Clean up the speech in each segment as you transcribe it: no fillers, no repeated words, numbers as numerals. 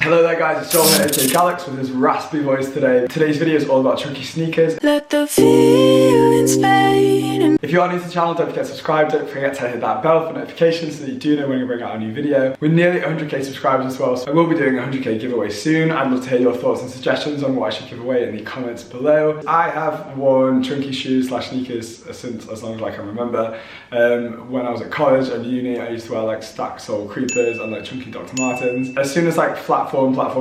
Hello there guys, it's Joel here, aka Gallucks, with this raspy voice today. Today's video is all about chunky sneakers. Let the feelings fade. If you are new to the channel, don't forget to subscribe, don't forget to hit that bell for notifications so that you do know when we bring out a new video. We're nearly 100k subscribers as well, so I will be doing a 100k giveaway soon. I'd love to hear your thoughts and suggestions on what I should give away in the comments below. I have worn chunky shoes slash sneakers since as long as I can remember. When I was at college and uni, I used to wear like stack sole creepers and like chunky Dr. Martens. As soon as like platform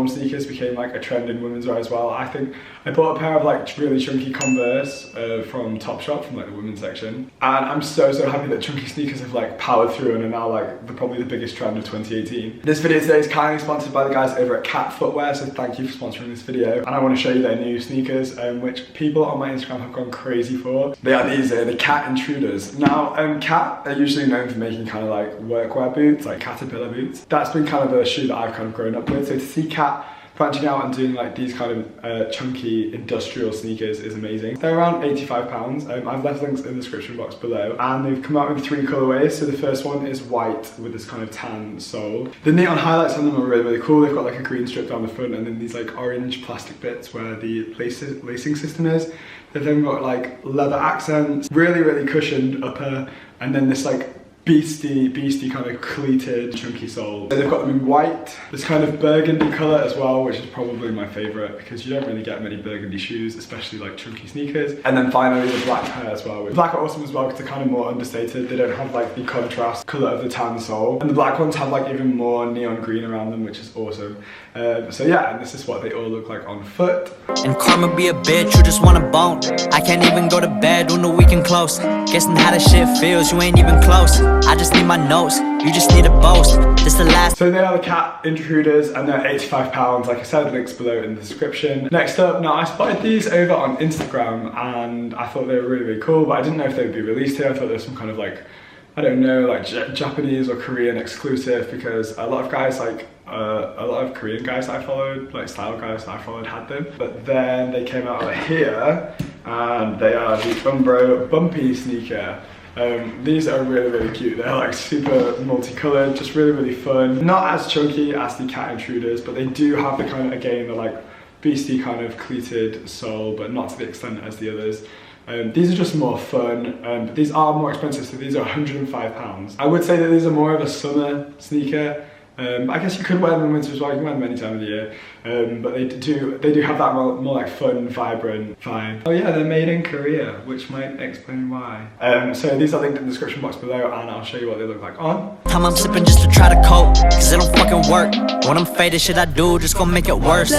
sneakers became like a trend in women's wear as well, I think I bought a pair of like really chunky Converse from Topshop, from like the women's section. And I'm so happy that chunky sneakers have like powered through and are now like probably the biggest trend of 2018. This video today is kindly sponsored by the guys over at Cat Footwear, so thank you for sponsoring this video. And I want to show you their new sneakers, which people on my Instagram have gone crazy for. They are these, the Cat Intruders. Now, Cat are usually known for making kind of like workwear boots, like caterpillar boots. That's been kind of a shoe that I've kind of grown up with. So to see Cat branching out and doing like these kind of chunky industrial sneakers is amazing. They're around £85. I've left links in the description box below, and they've come out in 3 colorways. So the first one is white with this kind of tan sole. The neon highlights on them are really cool. They've got like a green strip down the front and then these like orange plastic bits where the lacing system is. They've then got like leather accents, really cushioned upper, and then this like beastie kind of cleated chunky sole. They've got them in white, this kind of burgundy colour as well, which is probably my favourite because you don't really get many burgundy shoes, especially like chunky sneakers. And then finally the black pair as well. Black are awesome as well because they're kind of more understated. They don't have like the contrast colour of the tan sole. And the black ones have like even more neon green around them, which is awesome. So yeah, and this is what they all look like on foot. And karma be a bitch, you just want a bone. I can't even go to bed when the weekend close. Guessing how this shit feels, you ain't even close. I just need my notes, you just need a boast. This the last. So they are the Cat Intruders and they're £85. Like I said, links below in the description. Next up, now I spotted these over on Instagram and I thought they were really cool, but I didn't know if they would be released here. I thought there was some kind of like, I don't know, like Japanese or Korean exclusive, because a lot of guys like, a lot of Korean guys that I followed, like style guys that I followed, had them. But then they came out over here and they are the Umbro Bumpy sneaker. These are really cute. They're like super multicolored, just really fun. Not as chunky as the Cat Intruders, but they do have the kind of, again, the like beastie kind of cleated sole, but not to the extent as the others. These are just more fun, but these are more expensive, so these are £105. I would say that these are more of a summer sneaker. I guess you could wear them in winter as well, you can wear them any time of the year. But they do have that more like fun, vibrant vibe. Oh yeah, they're made in Korea, which might explain why. So these are linked in the description box below and I'll show you what they look like on. Time I'm sipping just to try to cope, cause it don't fucking work. When I'm faded, shit I do just gonna make it worse.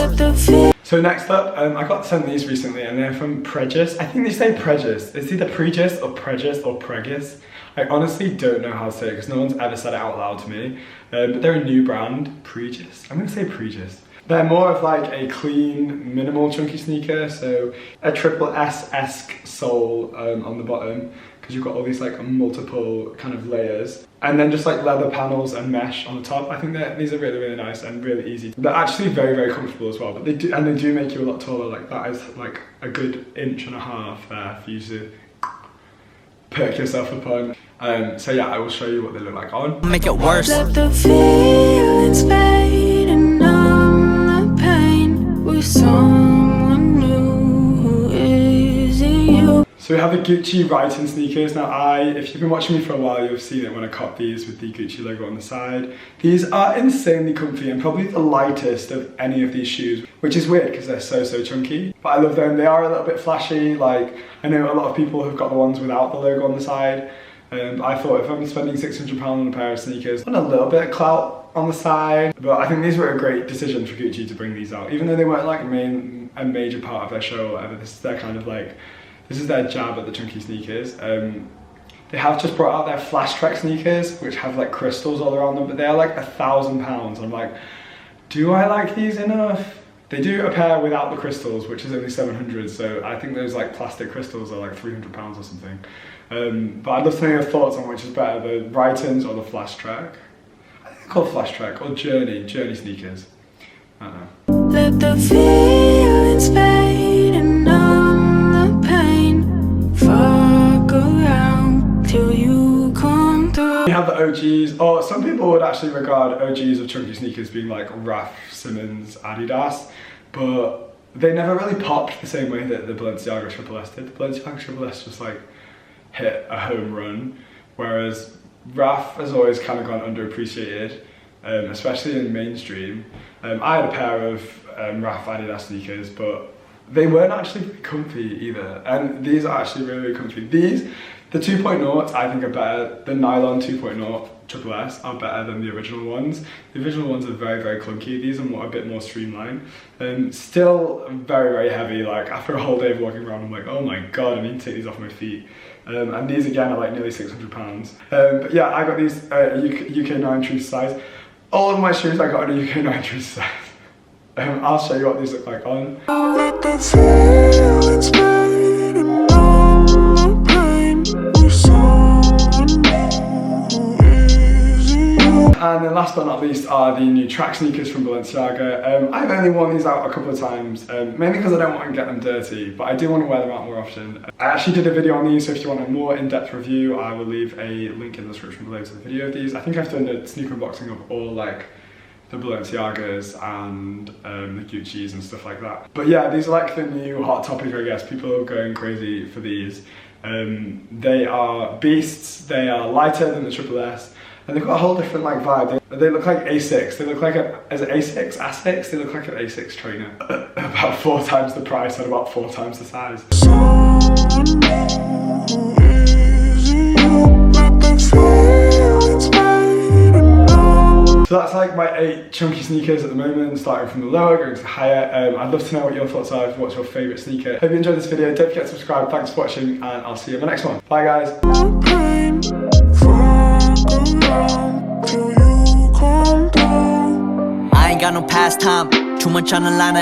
So next up, I got sent these recently and they're from Prejudice. I think they say Prejudice. It's either Prejudice or Prejudice or Prejudice. I honestly don't know how to say it because no one's ever said it out loud to me. But they're a new brand, Prejudice. I'm gonna say Prejudice. They're more of like a clean, minimal chunky sneaker. So a triple S-esque sole on the bottom, because you've got all these like multiple kind of layers. And then just like leather panels and mesh on the top. I think these are really nice and really easy. They're actually very comfortable as well, but they do make you a lot taller. Like that is like a good 1.5 inches there for you to perk yourself upon. So yeah, I will show you what they look like on. Make it worse. Let the feelings fade and numb the pain with someone new who isn't you. So we have the Gucci writing sneakers. Now if you've been watching me for a while, you've seen it when I copped these with the Gucci logo on the side. These are insanely comfy and probably the lightest of any of these shoes, which is weird because they're so chunky. But I love them. They are a little bit flashy. Like, I know a lot of people have got the ones without the logo on the side. I thought if I'm spending £600 on a pair of sneakers, I want a little bit of clout on the side. But I think these were a great decision for Gucci to bring these out. Even though they weren't like a major part of their show or whatever, this is their kind of like, this is their jab at the chunky sneakers. They have just brought out their Flash Track sneakers, which have like crystals all around them, but they are like £1,000. I'm like, do I like these enough? They do a pair without the crystals, which is only 700, so I think those like plastic crystals are like £300 or something. But I'd love to know your thoughts on which is better, the Writons or the Flash Track. I think they're called Flash Track or Journey sneakers. I don't know. Let the feelings fade and numb the pain. Fuck around till you come through. We have the OGs, or some people would actually regard OGs of chunky sneakers being like Raf Simons, Adidas, but they never really popped the same way that the Balenciaga Triple S did. The Balenciaga Triple S just like hit a home run, whereas Raf has always kind of gone underappreciated, especially in mainstream. I had a pair of Raf Adidas sneakers, but they weren't actually comfy either, and these are actually really, really comfy. The 2.0s I think are better. The nylon 2.0 Triple S are better than the original ones. The original ones are very, very clunky. These are a bit more streamlined. Still very, very heavy. Like after a whole day of walking around, I'm like, oh my god, I need to take these off my feet. And these again are like nearly £600. But yeah, I got these UK 9 true size. All of my shoes I got in a UK 9 true size. I'll show you what these look like on. And then last but not least are the new track sneakers from Balenciaga. I've only worn these out a couple of times, mainly because I don't want to get them dirty, but I do want to wear them out more often. I actually did a video on these, so if you want a more in-depth review, I will leave a link in the description below to the video of these. I think I've done a sneaker unboxing of all like the Balenciagas and the Gucci's and stuff like that. But yeah, these are like the new hot topic, I guess. People are going crazy for these. They are beasts, they are lighter than the Triple S, and they've got a whole different like vibe. They look like Asics. They look like is it Asics? Asics? They look like an Asics trainer. About 4 times the price and about 4 times the size. So that's like my 8 chunky sneakers at the moment, starting from the lower, going to the higher. I'd love to know what your thoughts are, what's your favourite sneaker. Hope you enjoyed this video, don't forget to subscribe, thanks for watching, and I'll see you in the next one. Bye guys. I ain't got no pastime, too much on the line.